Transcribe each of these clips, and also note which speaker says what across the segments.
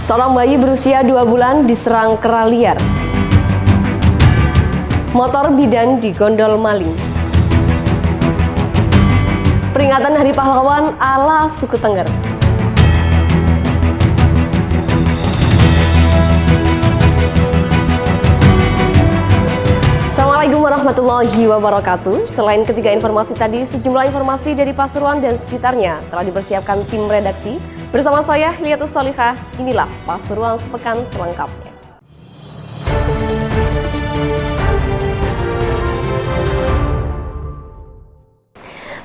Speaker 1: Seorang bayi berusia 2 bulan diserang kera liar. Motor bidan digondol maling. Peringatan Hari Pahlawan ala suku Tengger. Assalamualaikum warahmatullahi wabarakatuh. Selain ketiga informasi tadi, sejumlah informasi dari Pasuruan dan sekitarnya telah dipersiapkan tim redaksi. Bersama saya, Hilyatus Solihah, inilah Pasuruan Sepekan selengkapnya.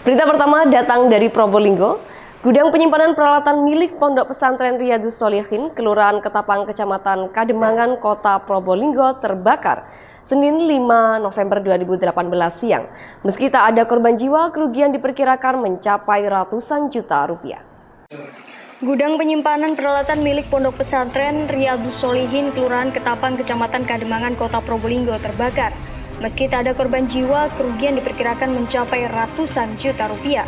Speaker 1: Berita pertama datang dari Probolinggo. Gudang penyimpanan peralatan milik Pondok Pesantren Riyadhus Sholihin, Kelurahan Ketapang, Kecamatan Kademangan, Kota Probolinggo terbakar Senin 5 November 2018 siang. Meski tak ada korban jiwa, kerugian diperkirakan mencapai ratusan juta rupiah.
Speaker 2: Gudang penyimpanan peralatan milik Pondok Pesantren Riyadhus Sholihin, Kelurahan Ketapang, Kecamatan Kademangan, Kota Probolinggo terbakar. Meski tak ada korban jiwa, kerugian diperkirakan mencapai ratusan juta rupiah.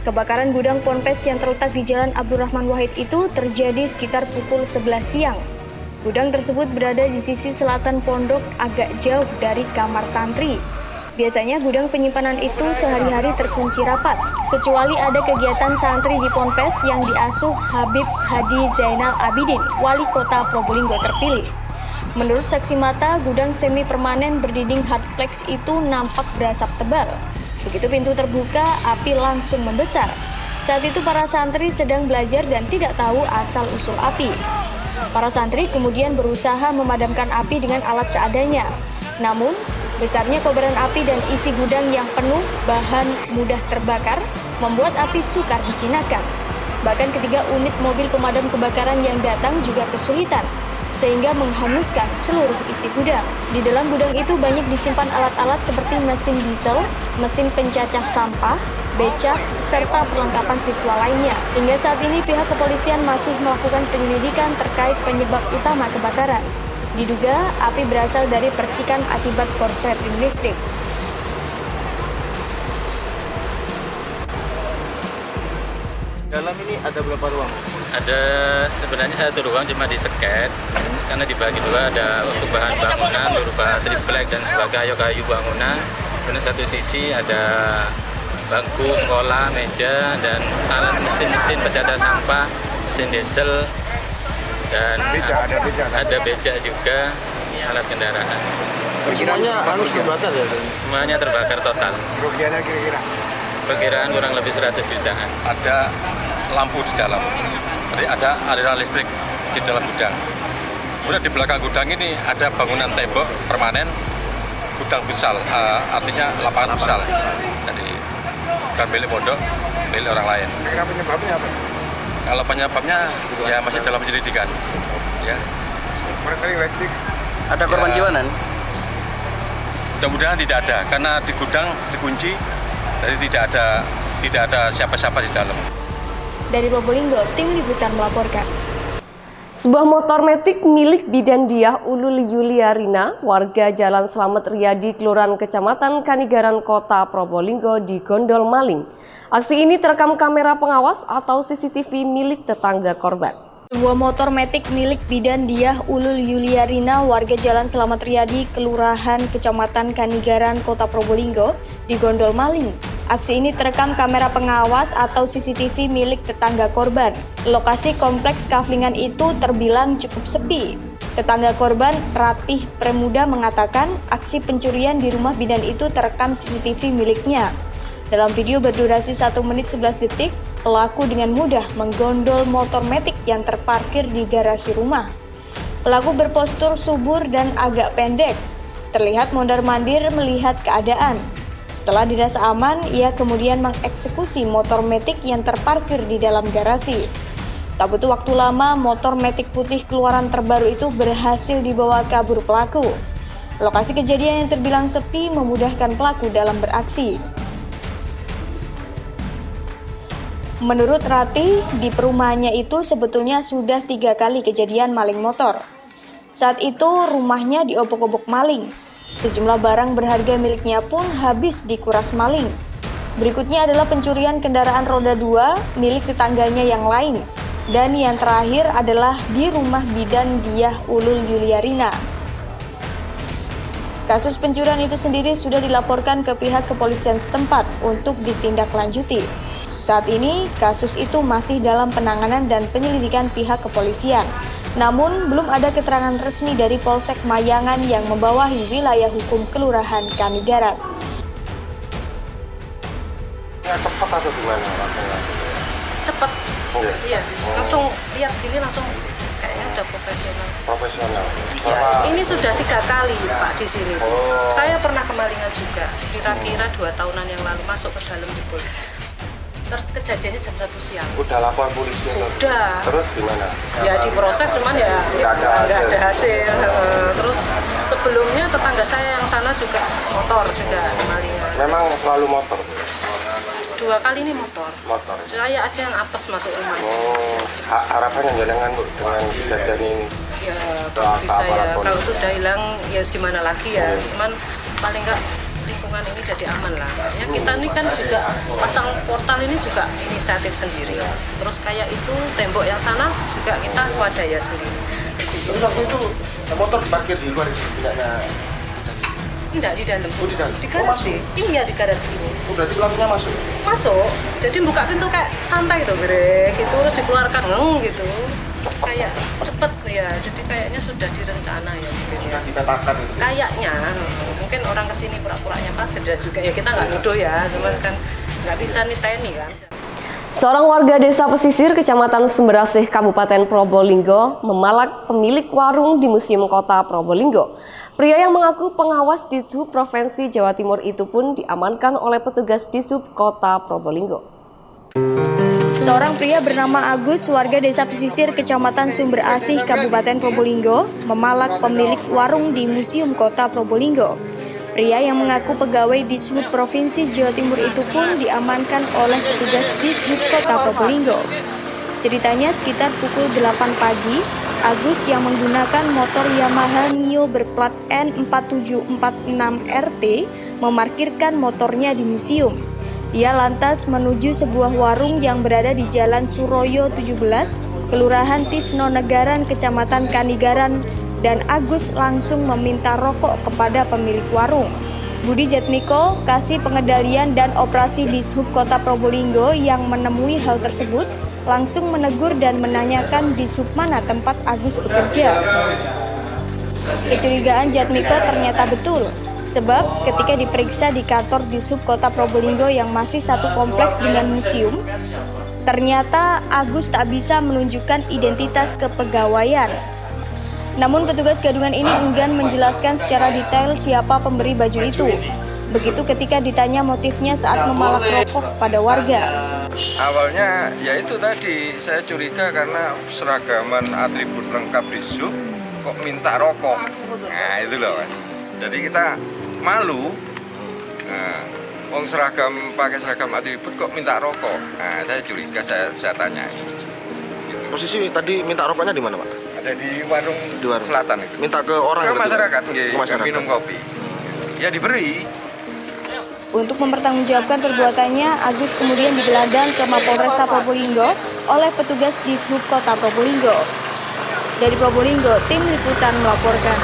Speaker 2: Kebakaran gudang ponpes yang terletak di Jalan Abdurrahman Wahid itu terjadi sekitar pukul 11 siang. Gudang tersebut berada di sisi selatan pondok, agak jauh dari kamar santri. Biasanya gudang penyimpanan itu sehari-hari terkunci rapat, kecuali ada kegiatan santri di ponpes yang diasuh Habib Hadi Zainal Abidin, wali kota Probolinggo terpilih. Menurut saksi mata, gudang semi permanen berdinding hardplex itu nampak berasap tebal. Begitu pintu terbuka, api langsung membesar. Saat itu para santri sedang belajar dan tidak tahu asal-usul api. Para santri kemudian berusaha memadamkan api dengan alat seadanya. Namun, besarnya kobaran api dan isi gudang yang penuh bahan mudah terbakar membuat api sukar dijinakkan. Bahkan ketiga unit mobil pemadam kebakaran yang datang juga kesulitan, sehingga menghanguskan seluruh isi gudang. Di dalam gudang itu banyak disimpan alat-alat seperti mesin diesel, mesin pencacah sampah, becak, serta perlengkapan siswa lainnya. Hingga saat ini pihak kepolisian masih melakukan penyelidikan terkait penyebab utama kebakaran. Diduga api berasal dari percikan akibat korsleting listrik.
Speaker 3: Dalam ini ada berapa ruang?
Speaker 4: Ada sebenarnya satu ruang cuma diseket karena dibagi dua, ada untuk bahan bangunan berupa triplek dan sebagai kayu bangunan. Kemudian satu sisi ada bangku sekolah, meja dan alat mesin-mesin pencacah sampah, mesin diesel dan ada beca juga, alat kendaraan.
Speaker 3: Semuanya harus terbakar ya?
Speaker 4: Semuanya terbakar total.
Speaker 3: Kerugiannya kira-kira?
Speaker 4: Perkiraan kurang lebih 100 jutaan.
Speaker 5: Ada lampu di dalam, jadi ada aliran listrik di dalam gudang. Kemudian di belakang gudang ini ada bangunan tembok permanen, gudang futsal, artinya lapangan futsal. Jadi bukan milik pondok, milik orang lain.
Speaker 3: Kira penyebabnya apa?
Speaker 5: Kalau penyebabnya ya masih dalam penyelidikan. Ya.
Speaker 3: Korsleting listrik.
Speaker 6: Ada korban jiwa, Nan?
Speaker 5: Mudah-mudahan tidak ada, karena di gudang dikunci, jadi tidak ada siapa-siapa di dalam.
Speaker 2: Dari Probolinggo, tim liputan melaporkan.
Speaker 1: Sebuah motor metik milik Bidan Diah Ulul Yuliarina, warga Jalan Slamet Riyadi, Kelurahan Kecamatan Kanigaran, Kota Probolinggo digondol maling. Aksi ini terekam kamera pengawas atau CCTV milik tetangga korban.
Speaker 2: Sebuah motor metik milik Bidan Diah Ulul Yuliarina, warga Jalan Slamet Riyadi, Kelurahan Kecamatan Kanigaran, Kota Probolinggo, digondol maling. Aksi ini terekam kamera pengawas atau CCTV milik tetangga korban. Lokasi kompleks kaflingan itu terbilang cukup sepi. Tetangga korban, Ratih Premuda, mengatakan aksi pencurian di rumah bidan itu terekam CCTV miliknya. Dalam video berdurasi 1 menit 11 detik, pelaku dengan mudah menggondol motor metik yang terparkir di garasi rumah. Pelaku berpostur subur dan agak pendek, terlihat mondar-mandir melihat keadaan. Setelah dirasa aman, ia kemudian mengeksekusi motor metik yang terparkir di dalam garasi. Tak butuh waktu lama, motor metik putih keluaran terbaru itu berhasil dibawa kabur pelaku. Lokasi kejadian yang terbilang sepi memudahkan pelaku dalam beraksi. Menurut Rati, di perumahannya itu sebetulnya sudah 3 kali kejadian maling motor. Saat itu rumahnya diobok-obok maling. Sejumlah barang berharga miliknya pun habis dikuras maling. Berikutnya adalah pencurian kendaraan roda 2 milik tetangganya yang lain. Dan yang terakhir adalah di rumah bidan Diah Ulul Yuliarina. Kasus pencurian itu sendiri sudah dilaporkan ke pihak kepolisian setempat untuk ditindaklanjuti. Saat ini, kasus itu masih dalam penanganan dan penyelidikan pihak kepolisian. Namun, belum ada keterangan resmi dari Polsek Mayangan yang membawahi wilayah hukum Kelurahan Kanigaran.
Speaker 3: Tepat atau gimana?
Speaker 6: Cepet, iya, langsung lihat gini langsung kayaknya udah profesional.
Speaker 3: Profesional.
Speaker 6: Iya, ini sudah 3 kali Pak di sini. Saya pernah kemalingan juga, kira-kira 2 tahunan yang lalu masuk ke dalam jebol. Kejadiannya jam 1 siang.
Speaker 3: Udah lapor polisi?
Speaker 6: Sudah.
Speaker 3: Terus gimana?
Speaker 6: Ya diproses cuman ya nggak ada hasil. Terus sebelumnya tetangga saya yang sana juga motor juga kemalingan.
Speaker 3: Memang selalu motor?
Speaker 6: 2 kali ini motor. Saya aja yang apes masuk rumah.
Speaker 3: Harapannya jenengan Bu dengan kejadian ini?
Speaker 6: Ya kalau bisa ya, kalau sudah hilang ya gimana lagi ya. Cuman paling nggak lingkungan ini jadi aman lah. Ya kita ini kan juga pasang portal ini juga inisiatif sendiri. Terus kayak itu tembok yang sana juga kita swadaya sendiri.
Speaker 3: Terus waktu itu motor diparkir di luar tidaknya?
Speaker 6: Tidak, di dalam.
Speaker 3: Di dalam?
Speaker 6: Di garasi. Iya, di garasi ini.
Speaker 3: Berarti pelakunya masuk?
Speaker 6: Masuk. Jadi buka pintu kayak santai gitu, brek. Gitu terus dikeluarkan gitu. Kayak cepet ya. Jadi kayaknya sudah direncana ya.
Speaker 3: Sudah dipetakan gitu.
Speaker 6: Kayaknya mungkin orang kesini pura-puranya pasir juga ya, kita nggak nuduh ya, cuman kan nggak bisa niteni kan.
Speaker 1: Seorang warga desa pesisir Kecamatan Sumberasih, Kabupaten Probolinggo memalak pemilik warung di Museum Kota Probolinggo. Pria yang mengaku pengawas Dishub Provinsi Jawa Timur itu pun diamankan oleh petugas Dishub Kota Probolinggo.
Speaker 2: Seorang pria bernama Agus, warga desa pesisir Kecamatan Sumberasih, Kabupaten Probolinggo, memalak pemilik warung di Museum Kota Probolinggo. Pria yang mengaku pegawai Dishub Provinsi Jawa Timur itu pun diamankan oleh petugas Dishub Kota Probolinggo. Ceritanya sekitar pukul 8 pagi, Agus yang menggunakan motor Yamaha Mio berplat N4746RT memarkirkan motornya di museum. Ia lantas menuju sebuah warung yang berada di Jalan Suroyo 17, Kelurahan Tisnonegaran, Kecamatan Kanigaran, dan Agus langsung meminta rokok kepada pemilik warung. Budi Jatmiko, Kasih Pengendalian dan Operasi Dishub Kota Probolinggo yang menemui hal tersebut, langsung menegur dan menanyakan Dishub mana tempat Agus bekerja. Kecurigaan Jatmiko ternyata betul, sebab ketika diperiksa di kantor Dishub Kota Probolinggo yang masih satu kompleks dengan museum, ternyata Agus tak bisa menunjukkan identitas kepegawaian. Namun petugas gadungan ini enggan menjelaskan secara detail siapa pemberi baju itu. Begitu ketika ditanya motifnya saat memalak rokok pada warga.
Speaker 7: Awalnya ya itu tadi, saya curiga karena seragaman atribut lengkap Dishub kok minta rokok. Nah itu loh Mas. Jadi kita malu. Nah, pakai seragam atribut kok minta rokok. Nah saya curiga, saya tanya.
Speaker 3: Posisi tadi minta rokoknya di mana Pak?
Speaker 7: Ada di warung selatan itu.
Speaker 3: Minta ke orang?
Speaker 7: Ke masyarakat,
Speaker 3: ke masyarakat.
Speaker 7: minum kopi. Ya diberi.
Speaker 2: Untuk mempertanggungjawabkan perbuatannya, Agus kemudian digelandang ke Mapolresta Probolinggo oleh petugas Dishub Kota Probolinggo. Dari Probolinggo, tim liputan melaporkan.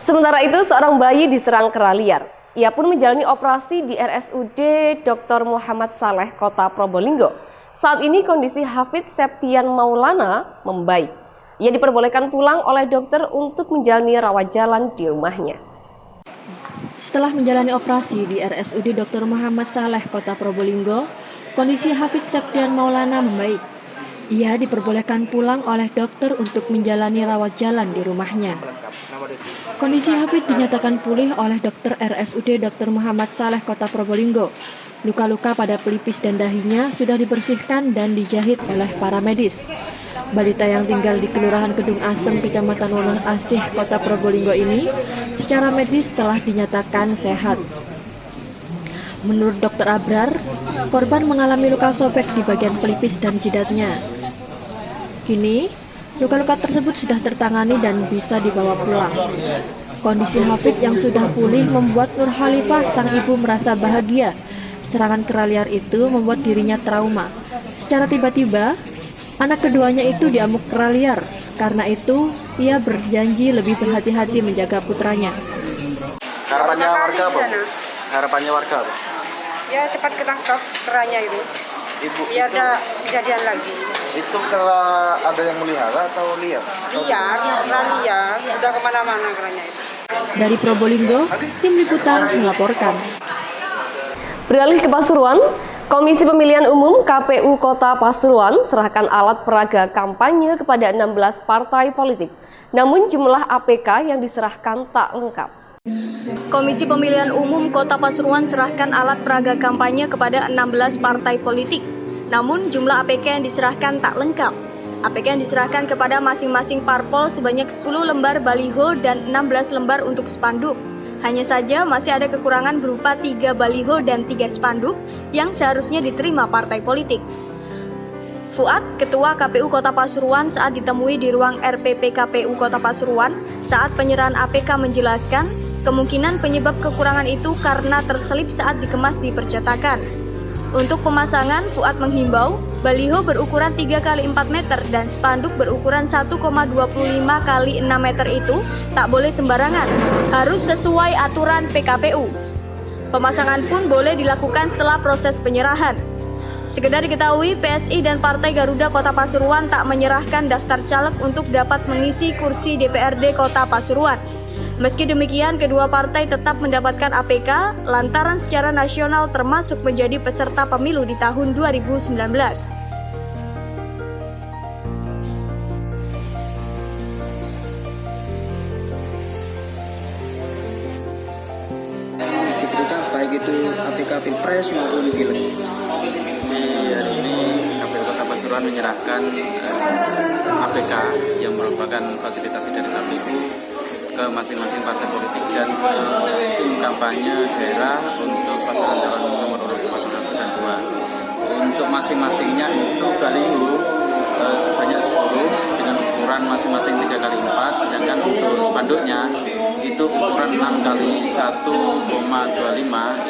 Speaker 1: Sementara itu, seorang bayi diserang kera liar. Ia pun menjalani operasi di RSUD Dr. Muhammad Saleh, Kota Probolinggo. Saat ini kondisi Hafid Septian Maulana membaik. Ia diperbolehkan pulang oleh dokter untuk menjalani rawat jalan di rumahnya.
Speaker 8: Setelah menjalani operasi di RSUD Dr. Muhammad Saleh, Kota Probolinggo, kondisi Hafid Septian Maulana membaik. Ia diperbolehkan pulang oleh dokter untuk menjalani rawat jalan di rumahnya. Kondisi Hafid dinyatakan pulih oleh dokter RSUD Dr. Muhammad Saleh, Kota Probolinggo. Luka-luka pada pelipis dan dahinya sudah dibersihkan dan dijahit oleh para medis. Balita yang tinggal di Kelurahan Kedung Asem, Kecamatan Wonong Asih, Kota Probolinggo ini secara medis telah dinyatakan sehat. Menurut Dr. Abrar, korban mengalami luka sobek di bagian pelipis dan jidatnya. Kini, luka-luka tersebut sudah tertangani dan bisa dibawa pulang. Kondisi Hafid yang sudah pulih membuat Nur Khalifah, sang ibu, merasa bahagia. Serangan kera liar itu membuat dirinya trauma. Secara tiba-tiba, Anak keduanya itu diamuk kera liar. Karena itu, ia berjanji lebih berhati-hati menjaga putranya.
Speaker 9: Harapannya warga apa? Harapannya warga apa?
Speaker 10: Ya cepat ketangkap keranya itu.
Speaker 9: Ibu,
Speaker 10: biar ada kejadian lagi.
Speaker 3: Itu kera ada yang melihara atau liar?
Speaker 10: Liar, sudah kemana-mana keranya itu.
Speaker 8: Dari Probolinggo, tim liputan melaporkan.
Speaker 1: Beralih ke Pasuruan, Komisi Pemilihan Umum KPU Kota Pasuruan serahkan alat peraga kampanye kepada 16 partai politik. Namun jumlah APK yang diserahkan tak lengkap.
Speaker 2: Komisi Pemilihan Umum Kota Pasuruan serahkan alat peraga kampanye kepada 16 partai politik. Namun jumlah APK yang diserahkan tak lengkap. APK yang diserahkan kepada masing-masing parpol sebanyak 10 lembar baliho dan 16 lembar untuk spanduk. Hanya saja masih ada kekurangan berupa 3 baliho dan 3 spanduk yang seharusnya diterima partai politik. Fuad, Ketua KPU Kota Pasuruan saat ditemui di ruang RPP KPU Kota Pasuruan saat penyerahan APK menjelaskan kemungkinan penyebab kekurangan itu karena terselip saat dikemas di percetakan. Untuk pemasangan, Fuad menghimbau baliho berukuran 3 x 4 meter dan spanduk berukuran 1,25 x 6 meter itu tak boleh sembarangan, harus sesuai aturan PKPU. Pemasangan pun boleh dilakukan setelah proses penyerahan. Sekedar diketahui, PSI dan Partai Garuda Kota Pasuruan tak menyerahkan daftar caleg untuk dapat mengisi kursi DPRD Kota Pasuruan. Meski demikian, kedua partai tetap mendapatkan APK lantaran secara nasional termasuk menjadi peserta pemilu di tahun 2019.
Speaker 9: Diberikan baik itu APK Pilpres maupun Pileg.
Speaker 4: Di hari ini KPU Kota Pasuruan menyerahkan APK yang merupakan fasilitasi dari KPU ke masing-masing partai politik dan tim kampanye daerah untuk pasangan calon nomor urut 1 dan 2. Untuk masing-masingnya itu baliho sebanyak 10 dengan ukuran masing-masing 3 x 4, sedangkan untuk spanduknya itu ukuran 6 x 1,25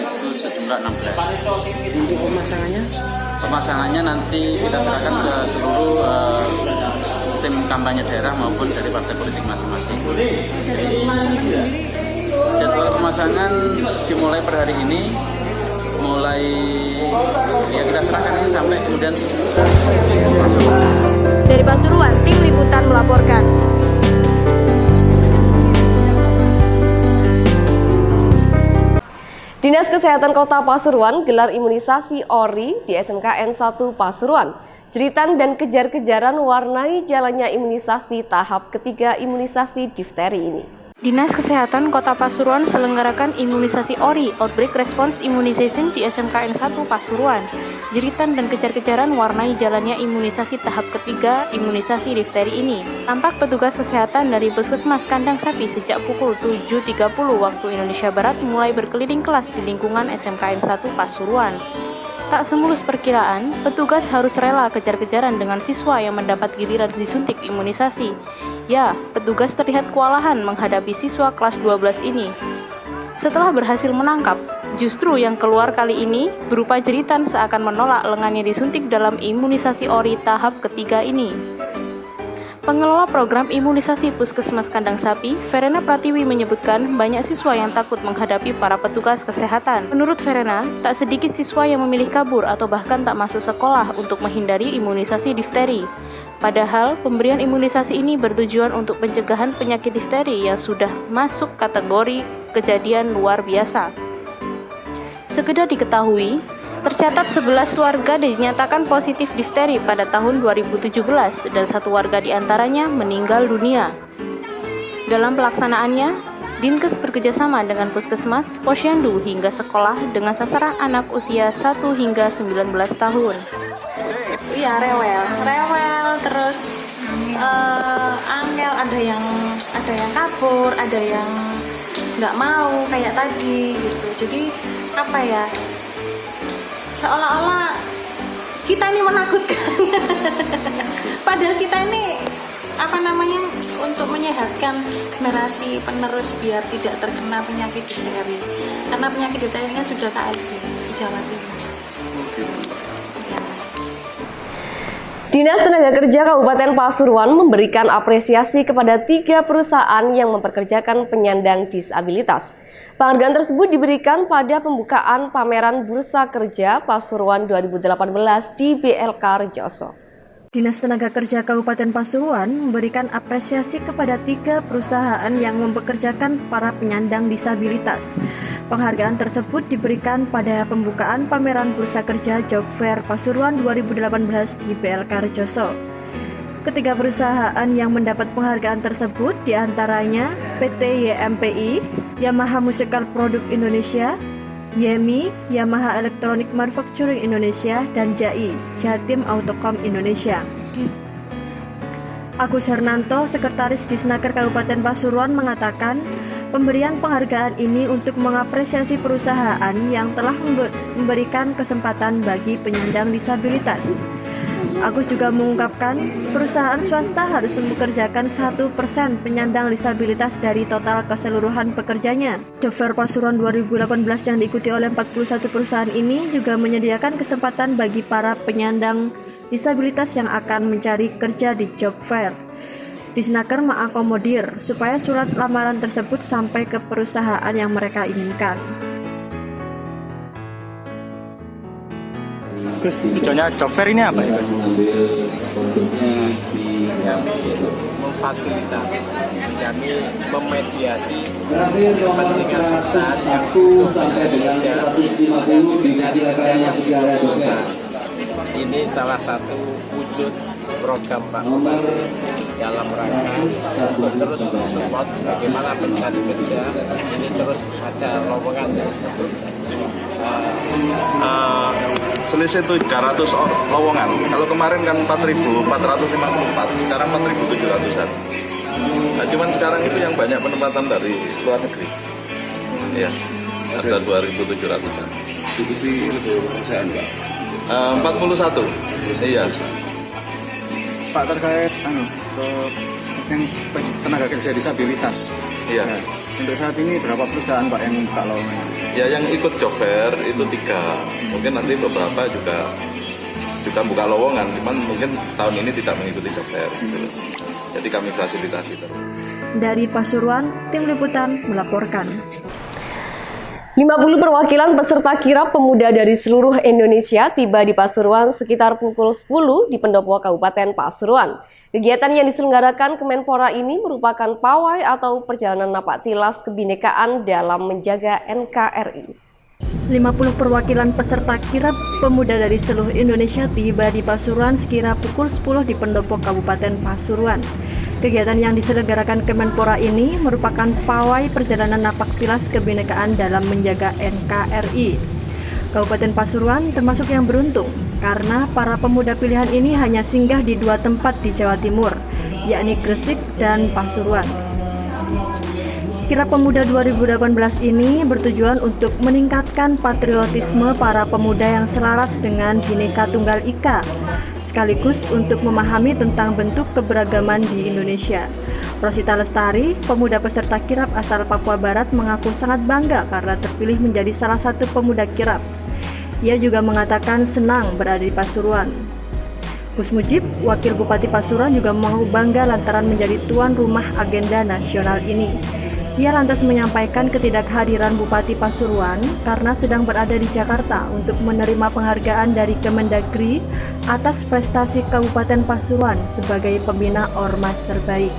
Speaker 4: itu sejumlah 16.
Speaker 9: Untuk pemasangannya?
Speaker 4: Pemasangannya nanti kita serahkan ke seluruh tim kampanye daerah maupun dari partai politik masing-masing. Jadwal pemasangan dimulai per hari ini, ya kita serahkan ini sampai kemudian masuk.
Speaker 2: Dari Pasuruan, tim liputan melaporkan.
Speaker 1: Dinas Kesehatan Kota Pasuruan gelar imunisasi ORI di SMKN 1 Pasuruan. Jeritan dan kejar-kejaran warnai jalannya imunisasi tahap ketiga imunisasi difteri ini.
Speaker 11: Dinas Kesehatan Kota Pasuruan selenggarakan imunisasi ORI (Outbreak Response Immunization) di SMKN 1 Pasuruan. Jeritan dan kejar-kejaran warnai jalannya imunisasi tahap ketiga imunisasi difteri ini. Tampak petugas kesehatan dari Puskesmas Kandang Sapi sejak pukul 7.30 waktu Indonesia Barat mulai berkeliling kelas di lingkungan SMKN 1 Pasuruan. Tak semulus perkiraan, petugas harus rela kejar-kejaran dengan siswa yang mendapat giliran disuntik imunisasi. Ya, petugas terlihat kewalahan menghadapi siswa kelas 12 ini. Setelah berhasil menangkap, justru yang keluar kali ini berupa jeritan seakan menolak lengannya disuntik dalam imunisasi ORI tahap ketiga ini. Pengelola program imunisasi Puskesmas Kandang Sapi, Verena Pratiwi menyebutkan banyak siswa yang takut menghadapi para petugas kesehatan. Menurut Verena, tak sedikit siswa yang memilih kabur atau bahkan tak masuk sekolah untuk menghindari imunisasi difteri. Padahal, pemberian imunisasi ini bertujuan untuk pencegahan penyakit difteri yang sudah masuk kategori kejadian luar biasa. Sekedar diketahui, tercatat 11 warga dinyatakan positif difteri pada tahun 2017 dan 1 warga diantaranya meninggal dunia. Dalam pelaksanaannya, Dinkes bekerjasama dengan Puskesmas, Posyandu hingga sekolah dengan sasaran anak usia 1 hingga 19 tahun.
Speaker 6: Iya, rewel terus angel, ada yang kabur, ada yang nggak mau kayak tadi gitu. Jadi apa ya? Seolah-olah kita ini menakutkan. Padahal kita ini untuk menyehatkan generasi penerus biar tidak terkena penyakit difteri. Karena penyakit difteri kan sudah KLB di Jawa Timur.
Speaker 1: Dinas Tenaga Kerja Kabupaten Pasuruan memberikan apresiasi kepada 3 perusahaan yang mempekerjakan penyandang disabilitas. Penghargaan tersebut diberikan pada pembukaan pameran Bursa Kerja Pasuruan 2018 di BLK Rejoso.
Speaker 8: Dinas Tenaga Kerja Kabupaten Pasuruan memberikan apresiasi kepada 3 perusahaan yang mempekerjakan para penyandang disabilitas. Penghargaan tersebut diberikan pada pembukaan pameran Bursa Kerja Job Fair Pasuruan 2018 di BLK Rejoso. Ketiga perusahaan yang mendapat penghargaan tersebut diantaranya PT YMPI, Yamaha Musical Product Indonesia, YEMI, Yamaha Electronic Manufacturing Indonesia, dan JAI, Jatim Autocom Indonesia. Agus Hernanto, Sekretaris Disnaker Kabupaten Pasuruan mengatakan, pemberian penghargaan ini untuk mengapresiasi perusahaan yang telah memberikan kesempatan bagi penyandang disabilitas. Agus juga mengungkapkan, perusahaan swasta harus mempekerjakan 1% penyandang disabilitas dari total keseluruhan pekerjanya. Job Fair Pasuruan 2018 yang diikuti oleh 41 perusahaan ini juga menyediakan kesempatan bagi para penyandang disabilitas yang akan mencari kerja di Job Fair. Disnaker mengakomodir supaya surat lamaran tersebut sampai ke perusahaan yang mereka inginkan.
Speaker 12: Gus, tujuannya Job Fair ini apa ya, Gus?
Speaker 13: Memfasilitasi, kami memediasi kepentingan perusahaan yang butuh pencari kerja dan pencari kerja yang butuh perusahaan. Ini salah satu wujud program Pak Bupati dalam rangka untuk terus mensupport bagaimana pencari kerja ini terus ada lowongan.
Speaker 3: Selisih 300 lowongan. Kalau kemarin kan 4.454, sekarang 4.700-an. Nah, cuman sekarang itu yang banyak penempatan dari luar negeri. Ya, ada 2.700-an.
Speaker 14: Ikuti perusahaan, Pak?
Speaker 3: 41. Iya.
Speaker 12: Pak, terkait yang tenaga kerja disabilitas.
Speaker 3: Iya.
Speaker 12: Nah, untuk saat ini berapa perusahaan, Pak, yang buka lowongan?
Speaker 3: Ya, yang ikut Job Fair itu 3. Mungkin nanti beberapa juga buka lowongan, cuman mungkin tahun ini tidak mengikuti Job Fair. Jadi kami fasilitasi terus.
Speaker 8: Dari Pasuruan, Tim Liputan melaporkan.
Speaker 1: 50 perwakilan peserta kirap pemuda dari seluruh Indonesia tiba di Pasuruan sekitar pukul 10 di Pendopo Kabupaten Pasuruan. Kegiatan yang diselenggarakan Kemenpora ini merupakan pawai atau perjalanan napak tilas kebinekaan dalam menjaga NKRI.
Speaker 8: 50 perwakilan peserta kirap pemuda dari seluruh Indonesia tiba di Pasuruan sekira pukul 10 di Pendopo Kabupaten Pasuruan. Kegiatan yang diselenggarakan Kemenpora ini merupakan pawai perjalanan napak tilas kebinekaan dalam menjaga NKRI. Kabupaten Pasuruan termasuk yang beruntung karena para pemuda pilihan ini hanya singgah di 2 tempat di Jawa Timur, yakni Gresik dan Pasuruan. Kirap Pemuda 2018 ini bertujuan untuk meningkatkan patriotisme para pemuda yang selaras dengan Bhinneka Tunggal Ika, sekaligus untuk memahami tentang bentuk keberagaman di Indonesia. Rosita Lestari, pemuda peserta kirap asal Papua Barat, mengaku sangat bangga karena terpilih menjadi salah satu pemuda kirap. Ia juga mengatakan senang berada di Pasuruan. Gus Mujib, Wakil Bupati Pasuruan, juga mengaku bangga lantaran menjadi tuan rumah agenda nasional ini. Ia lantas menyampaikan ketidakhadiran Bupati Pasuruan karena sedang berada di Jakarta untuk menerima penghargaan dari Kemendagri atas prestasi Kabupaten Pasuruan sebagai pembina Ormas terbaik.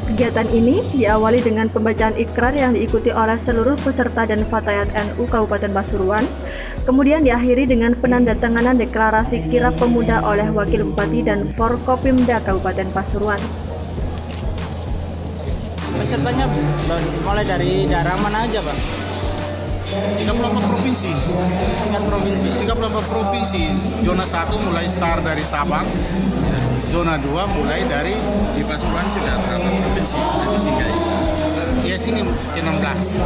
Speaker 8: Kegiatan ini diawali dengan pembacaan ikrar yang diikuti oleh seluruh peserta dan fatayat NU Kabupaten Pasuruan, kemudian diakhiri dengan penandatanganan deklarasi kirap pemuda oleh Wakil Bupati dan Forkopimda Kabupaten Pasuruan.
Speaker 12: Pesertanya mulai dari daerah mana aja, Pak?
Speaker 3: 34 provinsi. 34 provinsi. Zona 1 mulai start dari Sabang. Zona 2 mulai dari
Speaker 5: Di Pasuruan sudah berapa provinsi yang disinggahi?
Speaker 3: ya sini ke 16.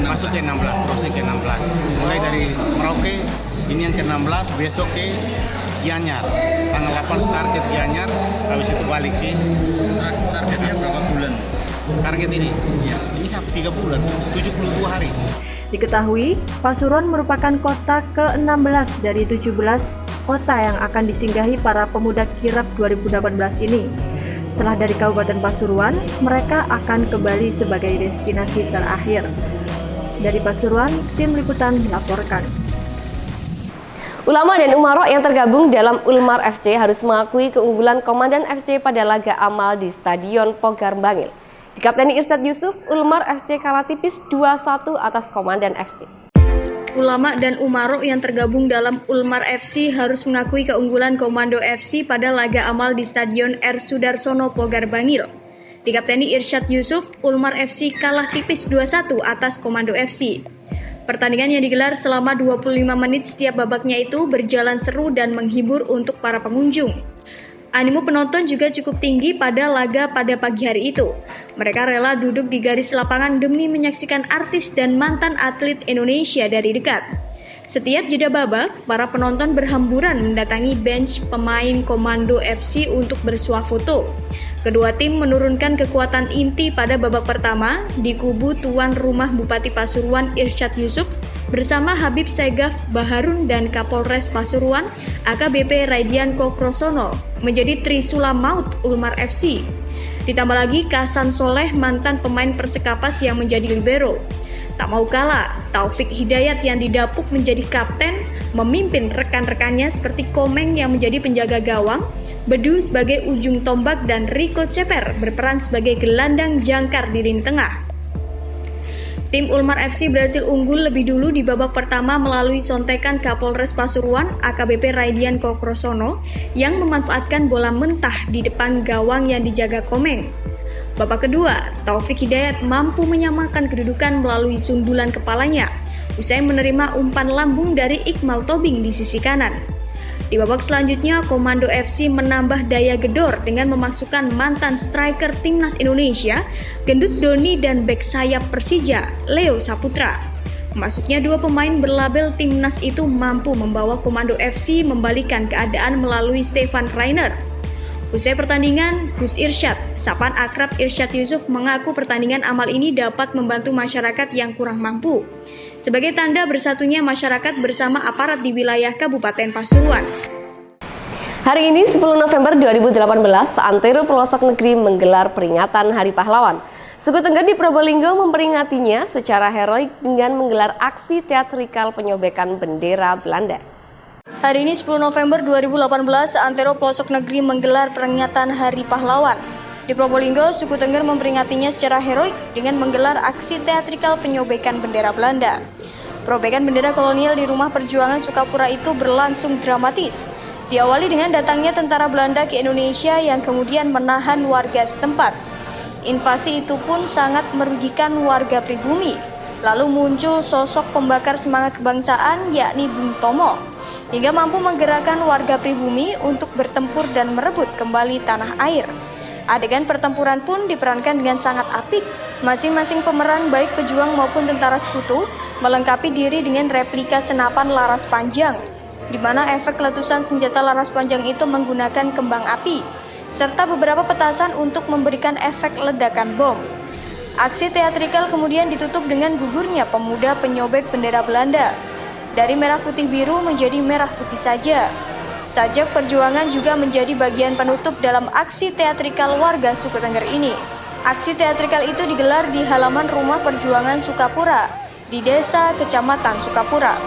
Speaker 3: Masuk ke 16, provinsi ke 16. Mulai dari Merauke, ini yang ke 16, besok ke Gianyar. Tanggal 8 start ke Gianyar, habis itu balik ke.
Speaker 5: Targetnya berapa bulan?
Speaker 3: Target ini?
Speaker 5: Iya.
Speaker 3: Ini 3 bulan, 72 hari.
Speaker 8: Diketahui, Pasuruan merupakan kota ke-16 dari 17 kota yang akan disinggahi para pemuda kirab 2018 ini. Setelah dari Kabupaten Pasuruan, mereka akan kembali sebagai destinasi terakhir. Dari Pasuruan, tim liputan melaporkan.
Speaker 1: Ulama dan Umarok yang tergabung dalam Ulmar FC harus mengakui keunggulan Komandan FC pada laga amal di Stadion Pogar Bangil. Dikapteni Irsyad Yusuf, Ulmar FC kalah tipis 2-1 atas Komandan FC.
Speaker 2: Ulama dan Umarok yang tergabung dalam Ulmar FC harus mengakui keunggulan Komando FC pada laga amal di Stadion R. Sudarsono Pogar Bangil. Dikapteni Irsyad Yusuf, Ulmar FC kalah tipis 2-1 atas Komando FC. Pertandingan yang digelar selama 25 menit setiap babaknya itu berjalan seru dan menghibur untuk para pengunjung. Animo penonton juga cukup tinggi pada laga pada pagi hari itu. Mereka rela duduk di garis lapangan demi menyaksikan artis dan mantan atlet Indonesia dari dekat. Setiap jeda babak, para penonton berhamburan mendatangi bench pemain Komando FC untuk bersuah foto. Kedua tim menurunkan kekuatan inti pada babak pertama di kubu tuan rumah Bupati Pasuruan Irsyad Yusuf bersama Habib Segaf Baharun dan Kapolres Pasuruan AKBP Raidian Kokrosono menjadi trisula maut Ulmar FC. Ditambah lagi Kasan Soleh, mantan pemain Persekapas yang menjadi libero. Tak mau kalah, Taufik Hidayat yang didapuk menjadi kapten memimpin rekan-rekannya seperti Komeng yang menjadi penjaga gawang, Bedu sebagai ujung tombak dan Rico Ceper berperan sebagai gelandang jangkar di lini tengah. Tim Ulmar FC berhasil unggul lebih dulu di babak pertama melalui sontekan Kapolres Pasuruan AKBP Raidian Kokrosono yang memanfaatkan bola mentah di depan gawang yang dijaga Komeng. Babak kedua, Taufik Hidayat mampu menyamakan kedudukan melalui sundulan kepalanya usai menerima umpan lambung dari Iqmal Tobing di sisi kanan. Di babak selanjutnya, Komando FC menambah daya gedor dengan memasukkan mantan striker Timnas Indonesia, Gendut Doni dan bek sayap Persija, Leo Saputra. Masuknya dua pemain berlabel Timnas itu mampu membawa Komando FC membalikan keadaan melalui Stefan Rainer. Usai pertandingan, Gus Irsyad, sapaan akrab Irsyad Yusuf mengaku pertandingan amal ini dapat membantu masyarakat yang kurang mampu. Sebagai tanda bersatunya masyarakat bersama aparat di wilayah Kabupaten Pasuruan.
Speaker 1: Hari ini 10 November 2018, Antero Pelosok Negeri menggelar peringatan Hari Pahlawan. Suku Tengger di Probolinggo memperingatinya secara heroik dengan menggelar aksi teatrikal penyobekan bendera Belanda.
Speaker 2: Hari ini 10 November 2018, Antero Pelosok Negeri menggelar peringatan Hari Pahlawan. Di Probolinggo, suku Tengger memperingatinya secara heroik dengan menggelar aksi teatrikal penyobekan bendera Belanda. Perobekan bendera kolonial di Rumah Perjuangan Sukapura itu berlangsung dramatis. Diawali dengan datangnya tentara Belanda ke Indonesia yang kemudian menahan warga setempat. Invasi itu pun sangat merugikan warga pribumi. Lalu muncul sosok pembakar semangat kebangsaan yakni Bung Tomo, hingga mampu menggerakkan warga pribumi untuk bertempur dan merebut kembali tanah air. Adegan pertempuran pun diperankan dengan sangat apik. Masing-masing pemeran baik pejuang maupun tentara sekutu melengkapi diri dengan replika senapan laras panjang, di mana efek letusan senjata laras panjang itu menggunakan kembang api, serta beberapa petasan untuk memberikan efek ledakan bom. Aksi teatrikal kemudian ditutup dengan gugurnya pemuda penyobek bendera Belanda. Dari merah putih biru menjadi merah putih saja. Sajak perjuangan juga menjadi bagian penutup dalam aksi teatrikal warga suku Tengger ini. Aksi teatrikal itu digelar di halaman Rumah Perjuangan Sukapura, di Desa Kecamatan Sukapura.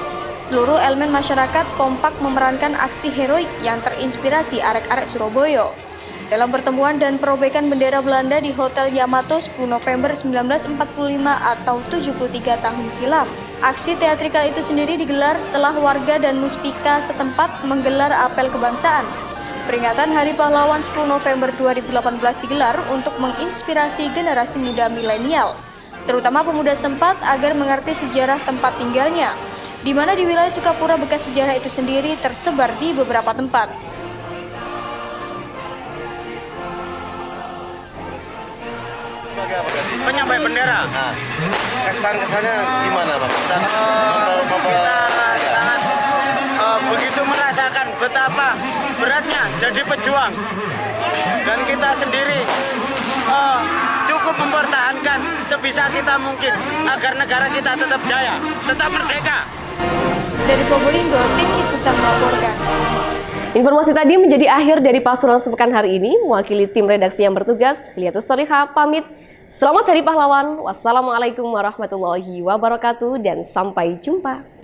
Speaker 2: Seluruh elemen masyarakat kompak memerankan aksi heroik yang terinspirasi arek-arek Surabaya. Dalam pertemuan dan perobekan bendera Belanda di Hotel Yamato 10 November 1945 atau 73 tahun silam. Aksi teatrikal itu sendiri digelar setelah warga dan muspika setempat menggelar apel kebangsaan. Peringatan Hari Pahlawan 10 November 2018 digelar untuk menginspirasi generasi muda milenial, terutama pemuda setempat agar mengerti sejarah tempat tinggalnya, di mana di wilayah Sukapura bekas sejarah itu sendiri tersebar di beberapa tempat.
Speaker 15: Penyampai bendera.
Speaker 9: Nah, kesannya gimana, Bang?
Speaker 15: Kita sangat begitu merasakan betapa beratnya jadi pejuang, dan kita sendiri cukup mempertahankan sebisa kita mungkin agar negara kita tetap jaya, tetap merdeka.
Speaker 2: Dari Probolinggo, tim liputan melaporkan.
Speaker 1: Informasi tadi menjadi akhir dari Pasuruan sepekan hari ini. Mewakili tim redaksi yang bertugas, Liatus Solihah pamit. Selamat Hari Pahlawan. Wassalamualaikum warahmatullahi wabarakatuh dan sampai jumpa.